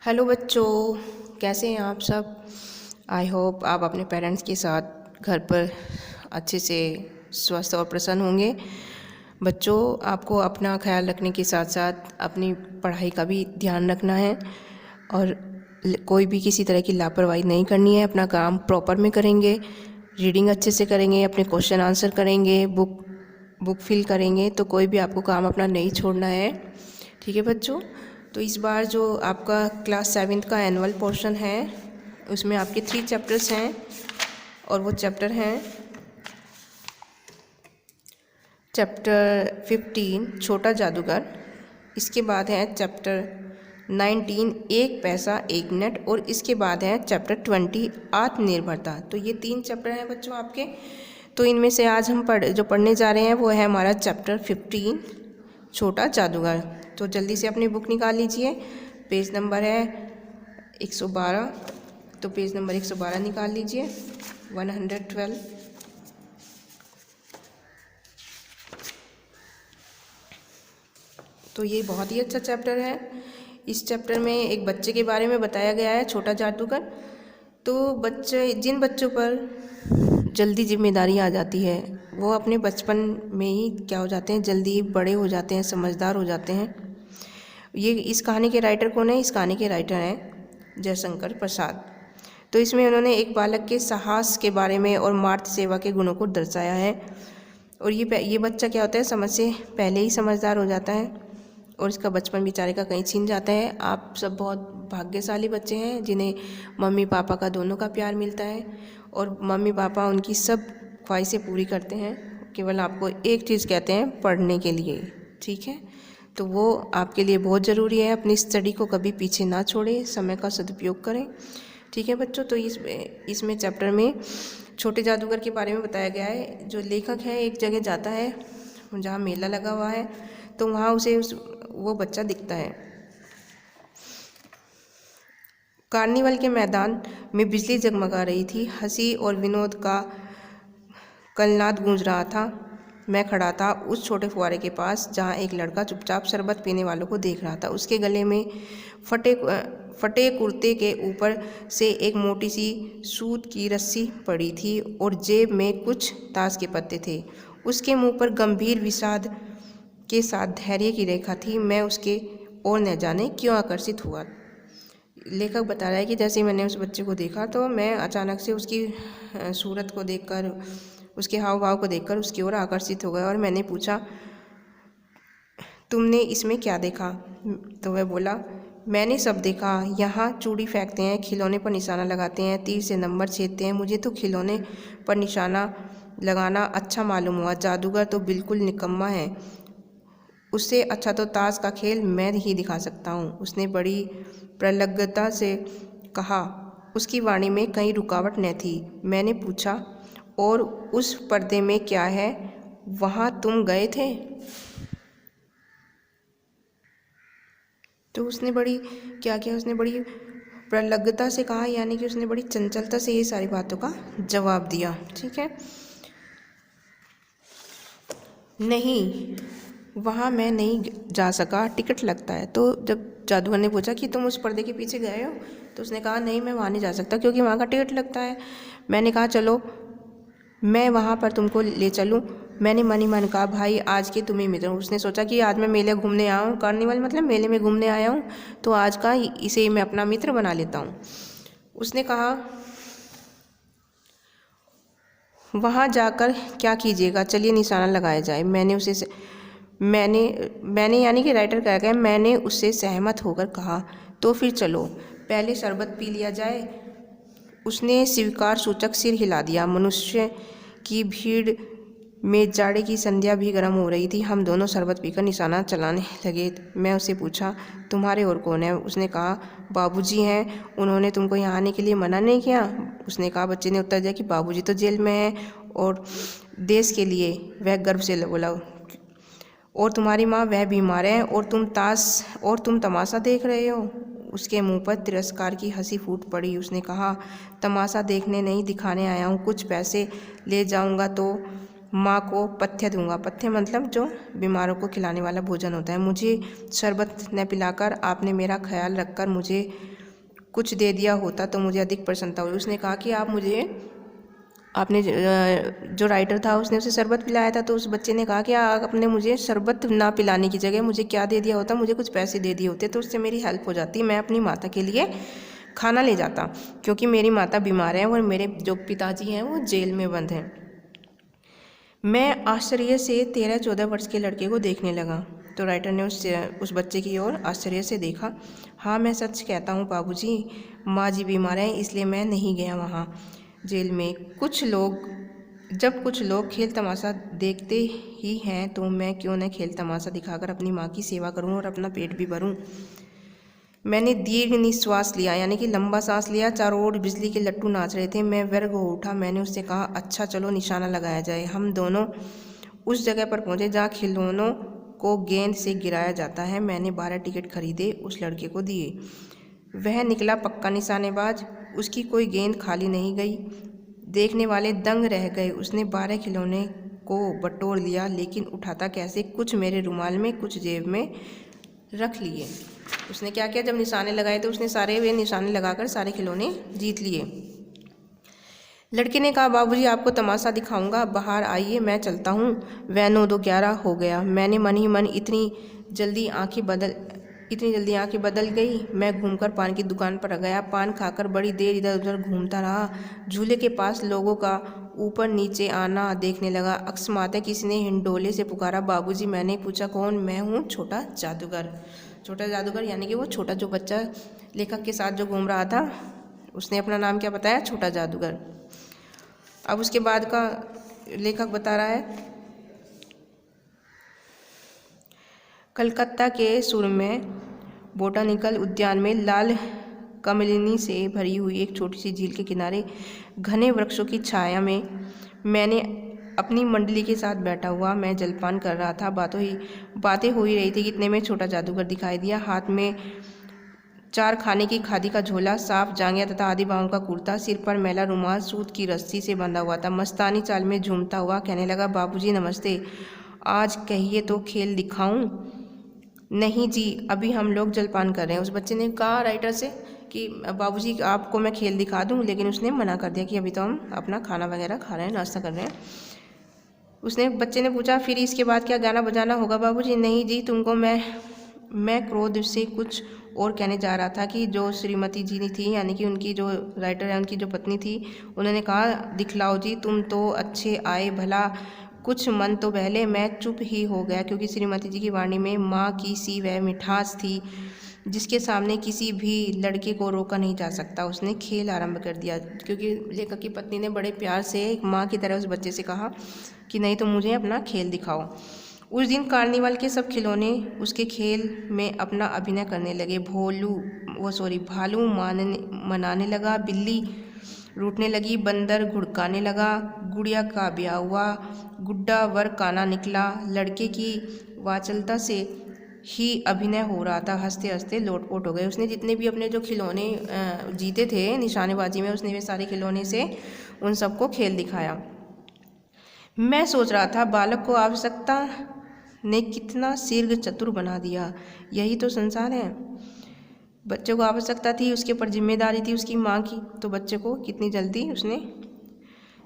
Hello बच्चों, कैसे हैं आप सब। आई होप आप अपने पेरेंट्स के साथ घर पर अच्छे से स्वस्थ और प्रसन्न होंगे। बच्चों, आपको अपना ख्याल रखने के साथ साथ अपनी पढ़ाई का भी ध्यान रखना है और कोई भी किसी तरह की लापरवाही नहीं करनी है। अपना काम प्रॉपर में करेंगे, रीडिंग अच्छे से करेंगे, अपने क्वेश्चन आंसर करेंगे, बुक फिल करेंगे, तो कोई भी आपको काम अपना नहीं छोड़ना है। ठीक है बच्चों। तो इस बार जो आपका क्लास 7th का एनुअल पोर्शन है उसमें आपके 3 चैप्टर्स हैं और वो चैप्टर हैं चैप्टर 15 छोटा जादूगर, इसके बाद है चैप्टर 19 एक पैसा एक मिनट और इसके बाद है चैप्टर 20 आत्मनिर्भरता। तो ये 3 चैप्टर हैं बच्चों आपके। तो इनमें से आज हम जो पढ़ने जा रहे हैं वो है हमारा चैप्टर 15 छोटा जादूगर। तो जल्दी से अपनी बुक निकाल लीजिए। पेज नंबर है 112, तो पेज नंबर 112 निकाल लीजिए। 112। तो ये बहुत ही अच्छा चैप्टर है। इस चैप्टर में एक बच्चे के बारे में बताया गया है, छोटा जादूगर। तो जिन बच्चों पर जल्दी जिम्मेदारी आ जाती है वो अपने बचपन में ही क्या हो जाते हैं, जल्दी बड़े हो जाते हैं, समझदार हो जाते हैं। ये इस कहानी के राइटर कौन है? इस कहानी के राइटर हैं जयशंकर प्रसाद। तो इसमें उन्होंने एक बालक के साहस के बारे में और मातृ सेवा के गुणों को दर्शाया है। और ये बच्चा क्या होता है, समझ से पहले ही समझदार हो जाता है और इसका बचपन बेचारे का कहीं छीन जाता है। आप सब बहुत भाग्यशाली बच्चे हैं जिन्हें मम्मी पापा का दोनों का प्यार मिलता है और मम्मी पापा उनकी सब ख्वाहिशें पूरी करते हैं। केवल आपको एक चीज़ कहते हैं, पढ़ने के लिए। ठीक है, तो वो आपके लिए बहुत ज़रूरी है। अपनी स्टडी को कभी पीछे ना छोड़ें, समय का सदुपयोग करें। ठीक है बच्चों। तो इसमें चैप्टर में छोटे जादूगर के बारे में बताया गया है। जो लेखक है एक जगह जाता है जहाँ मेला लगा हुआ है, तो वहाँ उसे वो बच्चा दिखता है। कार्निवल के मैदान में बिजली जगमगा रही थी, हंसी और विनोद का कलनाद गूंज रहा था। मैं खड़ा था उस छोटे फुहारे के पास जहाँ एक लड़का चुपचाप शरबत पीने वालों को देख रहा था। उसके गले में फटे कुर्ते के ऊपर से एक मोटी सी सूत की रस्सी पड़ी थी और जेब में कुछ ताश के पत्ते थे। उसके मुंह पर गंभीर विषाद के साथ धैर्य की रेखा थी। मैं उसके ओर न जाने क्यों आकर्षित हुआ। लेखक बता रहा है कि जैसे मैंने उस बच्चे को देखा तो मैं अचानक से उसकी सूरत को देखकर, उसके हाव भाव को देखकर उसकी ओर आकर्षित हो गया और मैंने पूछा, तुमने इसमें क्या देखा? तो वह बोला, मैंने सब देखा। यहाँ चूड़ी फेंकते हैं, खिलौने पर निशाना लगाते हैं, तीर से नंबर छेदते हैं। मुझे तो खिलौने पर निशाना लगाना अच्छा मालूम हुआ। जादूगर तो बिल्कुल निकम्मा है, उससे अच्छा तो ताश का खेल मैं ही दिखा सकता हूँ। उसने बड़ी प्रलग्नता से कहा। उसकी वाणी में कहीं रुकावट न थी। मैंने पूछा, और उस पर्दे में क्या है? वहाँ तुम गए थे? तो उसने उसने बड़ी प्रलग्नता से कहा, यानी कि उसने बड़ी चंचलता से ये सारी बातों का जवाब दिया। ठीक है, नहीं, वहाँ मैं नहीं जा सका, टिकट लगता है। तो जब जादूगर ने पूछा कि तुम उस पर्दे के पीछे गए हो, तो उसने कहा, नहीं, मैं वहाँ नहीं जा सकता क्योंकि वहाँ का टिकट लगता है। मैंने कहा, चलो मैं वहाँ पर तुमको ले चलूँ। मैंने मन ही मन कहा, भाई आज के तुम्हें मिल रहा हूँ। उसने सोचा कि आज मैं मेले घूमने आया हूँ, कार्निवल मतलब मेले में घूमने आया हूँ, तो आज का इसे मैं अपना मित्र बना लेता हूँ। उसने कहा, वहाँ जाकर क्या कीजिएगा, चलिए निशाना लगाया जाए। मैंने यानी कि राइटर कह गया, मैंने उससे सहमत होकर कहा, तो फिर चलो पहले शरबत पी लिया जाए। उसने स्वीकार सूचक सिर हिला दिया। मनुष्य की भीड़ में जाड़े की संध्या भी गर्म हो रही थी। हम दोनों शरबत पीकर निशाना चलाने लगे। मैं उससे पूछा, तुम्हारे और कौन है? उसने कहा, बाबूजी हैं, उन्होंने तुमको यहाँ आने के लिए मना नहीं किया? उसने कहा, बच्चे ने उत्तर दिया कि बाबूजी तो जेल में हैं और देश के लिए, वह गर्व से बोला, और तुम्हारी माँ वह बीमार है और तुम तमाशा देख रहे हो। उसके मुंह पर तिरस्कार की हंसी फूट पड़ी। उसने कहा, तमाशा देखने नहीं, दिखाने आया हूँ। कुछ पैसे ले जाऊँगा तो माँ को पथ्य दूंगा। पथ्य मतलब जो बीमारों को खिलाने वाला भोजन होता है। मुझे शरबत न पिलाकर आपने मेरा ख्याल रखकर मुझे कुछ दे दिया होता तो मुझे अधिक प्रसन्नता हुई। उसने कहा कि आपने जो राइटर था उसने उसे शरबत पिलाया था, तो उस बच्चे ने कहा कि आपने मुझे शरबत ना पिलाने की जगह मुझे क्या दे दिया होता, मुझे कुछ पैसे दे दिए होते तो उससे मेरी हेल्प हो जाती, मैं अपनी माता के लिए खाना ले जाता, क्योंकि मेरी माता बीमार है और मेरे जो पिताजी हैं वो जेल में बंद हैं। मैं आश्चर्य से 13-14 वर्ष के लड़के को देखने लगा। तो राइटर ने उस बच्चे की ओर आश्चर्य से देखा। हाँ, मैं सच कहता हूँ बाबूजी, माँ जी बीमार हैं इसलिए मैं नहीं गया वहाँ जेल में। जब कुछ लोग खेल तमाशा देखते ही हैं तो मैं क्यों न खेल तमाशा दिखाकर अपनी माँ की सेवा करूँ और अपना पेट भी भरूँ। मैंने दीर्घ निश्वास लिया, यानी कि लंबा सांस लिया। चारों ओर बिजली के लट्टू नाच रहे थे। मैं व्यर्थ हो उठा। मैंने उससे कहा, अच्छा चलो निशाना लगाया जाए। हम दोनों उस जगह पर पहुंचे जहाँ खिलौनों को गेंद से गिराया जाता है। मैंने 12 टिकट खरीदे, उस लड़के को दिए। वह निकला पक्का निशानेबाज। उसकी कोई गेंद खाली नहीं गई। देखने वाले दंग रह गए। उसने 12 खिलौने को बटोर लिया, लेकिन उठाता कैसे? कुछ मेरे रुमाल में, कुछ जेब में रख लिए। उसने क्या किया, जब निशाने लगाए तो उसने सारे वे निशाने लगाकर सारे खिलौने जीत लिए। लड़के ने कहा, बाबूजी आपको तमाशा दिखाऊंगा, बाहर आइए, मैं चलता हूँ। वह 9-11 हो गया। मैंने मन ही मन इतनी जल्दी आंखें बदल गई। मैं घूमकर पान की दुकान पर गया। पान खाकर बड़ी देर इधर उधर घूमता रहा। झूले के पास लोगों का ऊपर नीचे आना देखने लगा। अकस्मात किसी ने हिंडोले से पुकारा, बाबूजी। मैंने पूछा, कौन? मैं हूँ छोटा जादूगर। छोटा जादूगर यानी कि वो छोटा जो बच्चा लेखक के साथ जो घूम रहा था, उसने अपना नाम क्या बताया? छोटा जादूगर। अब उसके बाद का लेखक बता रहा है, कलकत्ता के सुर में बोटानिकल उद्यान में लाल कमलिनी से भरी हुई एक छोटी सी झील के किनारे घने वृक्षों की छाया में मैंने अपनी मंडली के साथ बैठा हुआ मैं जलपान कर रहा था। बातें हो ही रही थी, इतने में छोटा जादूगर दिखाई दिया। हाथ में 4 खाने की खादी का झोला, साफ जांघिया तथा आधी बाहों का कुर्ता, सिर पर मैला रुमाल सूत की रस्सी से बंधा हुआ था। मस्तानी चाल में झूमता हुआ कहने लगा, बाबूजी नमस्ते, आज कहिए तो खेल दिखाऊं? नहीं जी, अभी हम लोग जलपान कर रहे हैं। उस बच्चे ने कहा राइटर से कि बाबूजी आपको मैं खेल दिखा दूं, लेकिन उसने मना कर दिया कि अभी तो हम अपना खाना वगैरह खा रहे हैं, नाश्ता कर रहे हैं। बच्चे ने पूछा, फिर इसके बाद क्या गाना बजाना होगा बाबूजी? नहीं जी, तुमको मैं क्रोध से कुछ और कहने जा रहा था कि जो श्रीमती जी थी, यानी कि उनकी जो राइटर है उनकी जो पत्नी थी, उन्होंने कहा, दिखलाओ जी, तुम तो अच्छे आए, भला कुछ मन तो बहले। मैं चुप ही हो गया, क्योंकि श्रीमती जी की वाणी में माँ की सी वह मिठास थी जिसके सामने किसी भी लड़के को रोका नहीं जा सकता। उसने खेल आरंभ कर दिया, क्योंकि लेखक की पत्नी ने बड़े प्यार से एक माँ की तरह उस बच्चे से कहा कि नहीं तो मुझे अपना खेल दिखाओ। उस दिन कार्निवल के सब खिलौने उसके खेल में अपना अभिनय करने लगे। भालू मनाने लगा, बिल्ली रूठने लगी, बंदर घुड़काने लगा, गुड़िया का ब्याह हुआ, गुड्डा वर काना निकला। लड़के की वाचलता से ही अभिनय हो रहा था। हंसते हंसते लोटपोट हो गए। उसने जितने भी अपने जो खिलौने जीते थे निशानेबाजी में, उसने वे सारे खिलौने से उन सबको खेल दिखाया। मैं सोच रहा था, बालक को आवश्यकता ने कितना शीघ्र चतुर बना दिया। यही तो संसार है। बच्चे को आवश्यकता थी, उसके ऊपर जिम्मेदारी थी उसकी माँ की, तो बच्चे को कितनी जल्दी उसने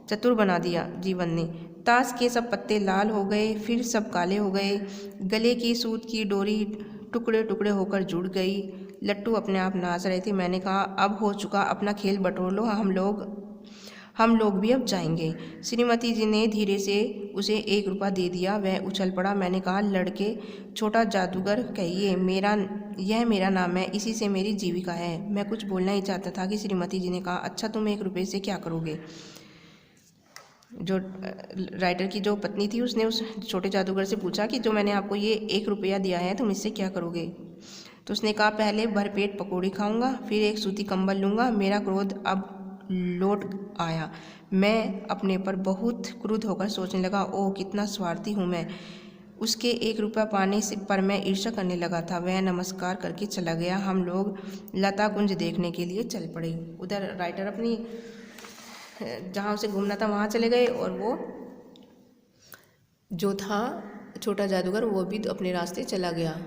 चतुर बना दिया जीवन ने। ताश के सब पत्ते लाल हो गए, फिर सब काले हो गए। गले की सूत की डोरी टुकड़े टुकड़े होकर जुड़ गई। लट्टू अपने आप नाच रहे थे। मैंने कहा, अब हो चुका, अपना खेल बटोर लो, हम लोग भी अब जाएंगे। श्रीमती जी ने धीरे से उसे 1 रुपया दे दिया। वह उछल पड़ा। मैंने कहा, लड़के, छोटा जादूगर कहिए, यह मेरा नाम है, इसी से मेरी जीविका है। मैं कुछ बोलना ही चाहता था कि श्रीमती जी ने कहा, अच्छा तुम 1 रुपये से क्या करोगे? जो राइटर की जो पत्नी थी उसने उस छोटे जादूगर से पूछा कि जो मैंने आपको ये 1 रुपया दिया है तुम इससे क्या करोगे? तो उसने कहा, पहले भरपेट पकौड़ी खाऊंगा, फिर एक सूती कंबल लूँगा। मेरा क्रोध अब लौट आया। मैं अपने पर बहुत क्रुद्ध होकर सोचने लगा, ओह कितना स्वार्थी हूँ मैं। उसके 1 रुपया पाने से पर मैं ईर्ष्या करने लगा था। वह नमस्कार करके चला गया। हम लोग लता कुंज देखने के लिए चल पड़े। उधर राइटर अपनी जहाँ उसे घूमना था वहाँ चले गए और वो जो था छोटा जादूगर वो भी अपने रास्ते चला गया।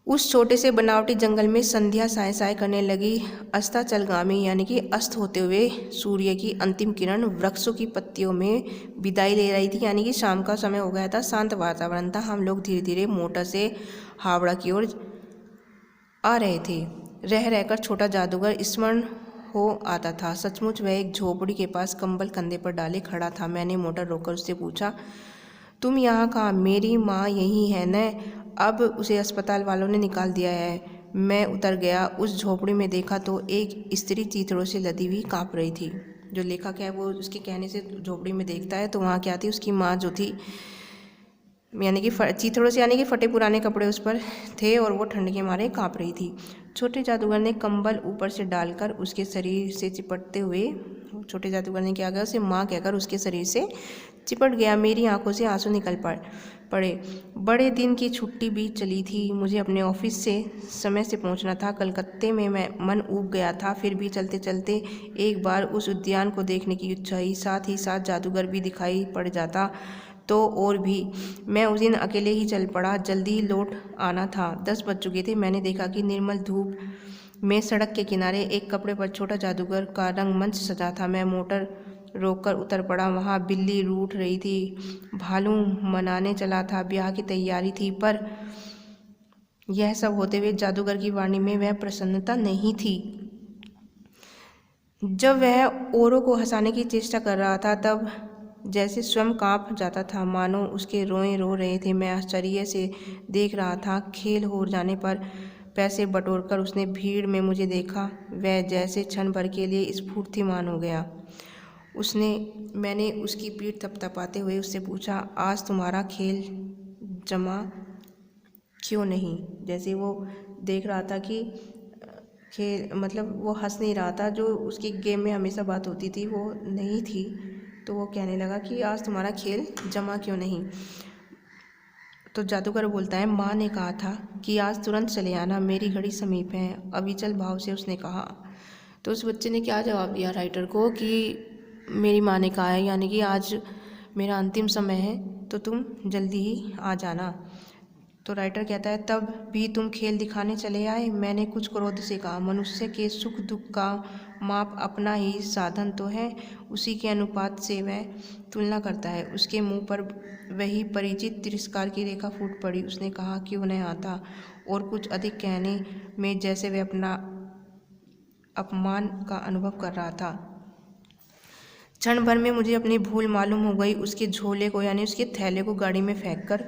उस छोटे से बनावटी जंगल में संध्या साय साय करने लगी। अस्ताचलगामी यानी कि अस्त होते हुए सूर्य की अंतिम किरण वृक्षों की पत्तियों में विदाई ले रही थी, यानी कि शाम का समय हो गया था। शांत वातावरण था। हम लोग धीरे धीरे मोटर से हावड़ा की ओर आ रहे थे। रह रहकर छोटा जादूगर स्मरण हो आता था। सचमुच वह एक झोपड़ी के पास कंबल कंधे पर डाले खड़ा था। मैंने मोटर रोककर उससे पूछा, तुम यहाँ कहाँ? मेरी माँ यही है न? अब उसे अस्पताल वालों ने निकाल दिया है। मैं उतर गया। उस झोपड़ी में देखा तो एक स्त्री चीथड़ों से लदी हुई काँप रही थी। जो लेखक है वो उसके कहने से झोपड़ी में देखता है तो वहाँ क्या थी, उसकी माँ जो थी, यानी कि चीथड़ों से यानी कि फटे पुराने कपड़े उस पर थे और वो ठंड के मारे काँप रही थी। छोटे जादूगर ने कंबल ऊपर से डालकर उसके शरीर से चिपटते हुए, छोटे जादूगर ने क्या किया, उसे माँ कहकर उसके शरीर से चिपट गया। मेरी आंखों से आंसू निकल पड़े। बड़े दिन की छुट्टी बीत चली थी। मुझे अपने ऑफिस से समय से पहुंचना था। कलकत्ते में मैं मन ऊब गया था। फिर भी चलते चलते एक बार उस उद्यान को देखने की इच्छा हुई। साथ ही साथ जादूगर भी दिखाई पड़ जाता तो और भी। मैं उस दिन अकेले ही चल पड़ा। जल्दी ही लौट आना था। 10 बज चुके थे। मैंने देखा कि निर्मल धूप में सड़क के किनारे एक कपड़े पर छोटा जादूगर का रंगमंच सजा था। मैं मोटर रोककर उतर पड़ा। वहाँ बिल्ली रूठ रही थी। भालू मनाने चला था। ब्याह की तैयारी थी। पर यह सब होते हुए जादूगर की वाणी में वह प्रसन्नता नहीं थी। जब वह औरों को हंसाने की चेष्टा कर रहा था तब जैसे स्वयं कांप जाता था, मानो उसके रोए रो रहे थे। मैं आश्चर्य से देख रहा था। खेल हो जाने पर पैसे बटोरकर उसने भीड़ में मुझे देखा। वह जैसे क्षण भर के लिए स्फूर्तिमान हो गया। मैंने उसकी पीठ थपथपाते हुए उससे पूछा, आज तुम्हारा खेल जमा क्यों नहीं? जैसे वो देख रहा था कि खेल मतलब वो हंस नहीं रहा था। जो उसकी गेम में हमेशा बात होती थी वो नहीं थी। तो वो कहने लगा कि आज तुम्हारा खेल जमा क्यों नहीं? तो जादूगर बोलता है, माँ ने कहा था कि आज तुरंत चले आना, मेरी घड़ी समीप है। अविचल भाव से उसने कहा। तो उस बच्चे ने क्या जवाब दिया राइटर को कि मेरी माँ ने कहा है, यानी कि आज मेरा अंतिम समय है तो तुम जल्दी ही आ जाना। तो राइटर कहता है, तब भी तुम खेल दिखाने चले आए? मैंने कुछ क्रोध से कहा। मनुष्य के सुख दुख का माप अपना ही साधन तो है, उसी के अनुपात से वह तुलना करता है। उसके मुंह पर वही परिचित तिरस्कार की रेखा फूट पड़ी। उसने कहा, क्यों नहीं आता? और कुछ अधिक कहने में जैसे वह अपना अपमान का अनुभव कर रहा था। क्षण भर में मुझे अपनी भूल मालूम हो गई। उसके झोले को यानी उसके थैले को गाड़ी में फेंककर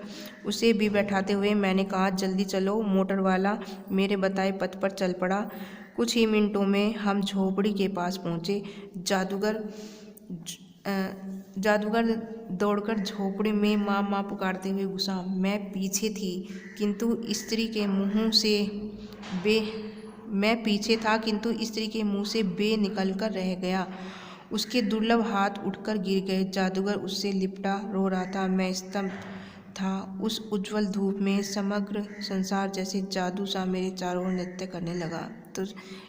उसे भी बैठाते हुए मैंने कहा, जल्दी चलो। मोटर वाला मेरे बताए पथ पर चल पड़ा। कुछ ही मिनटों में हम झोपड़ी के पास पहुँचे। जादूगर दौड़कर झोपड़ी में माँ माँ पुकारते हुए घुसा। मैं पीछे थी किंतु स्त्री के मुंह से बे निकलकर रह गया। उसके दुर्लभ हाथ उठकर गिर गए। जादूगर उससे लिपटा रो रहा था। मैं स्तब्ध था। उस उज्जवल धूप में समग्र संसार जैसे जादू सा मेरे चारों ओर नृत्य करने लगा। तो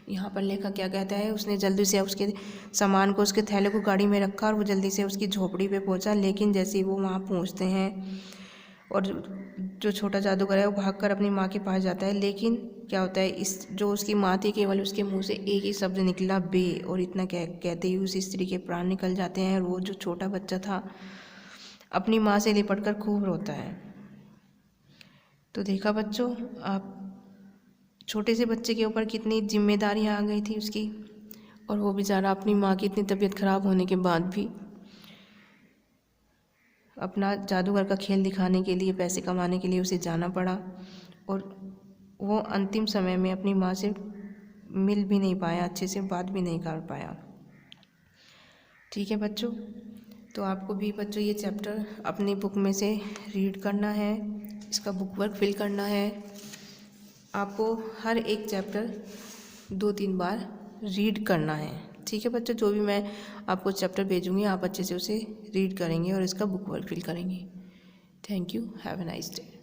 यहाँ पर लेखक क्या कहता है, उसने जल्दी से उसके सामान को, उसके थैले को गाड़ी में रखा और वो जल्दी से उसकी झोपड़ी पे पहुँचा। लेकिन जैसे ही वो वहाँ पहुँचते हैं और जो छोटा जादूगर है वो भागकर अपनी माँ के पास जाता है। लेकिन क्या होता है, इस जो उसकी माँ थी केवल उसके मुंह से एक ही शब्द निकला, बे, और इतना कहते ही उस स्त्री के प्राण निकल जाते हैं। और वो जो छोटा बच्चा था अपनी माँ से लिपटकर खूब रोता है। तो देखा बच्चों, आप छोटे से बच्चे के ऊपर कितनी जिम्मेदारियाँ आ गई थी उसकी, और वो बेचारा अपनी माँ की इतनी तबीयत खराब होने के बाद भी अपना जादूगर का खेल दिखाने के लिए, पैसे कमाने के लिए उसे जाना पड़ा। और वो अंतिम समय में अपनी माँ से मिल भी नहीं पाया, अच्छे से बात भी नहीं कर पाया। ठीक है बच्चों, तो आपको भी बच्चों ये चैप्टर अपनी बुक में से रीड करना है, इसका बुक वर्क फिल करना है। आपको हर एक चैप्टर 2-3 बार रीड करना है। ठीक है बच्चों, जो भी मैं आपको चैप्टर भेजूँगी आप अच्छे से उसे रीड करेंगे और इसका बुक वर्क फिल करेंगे। Thank you, have a nice day.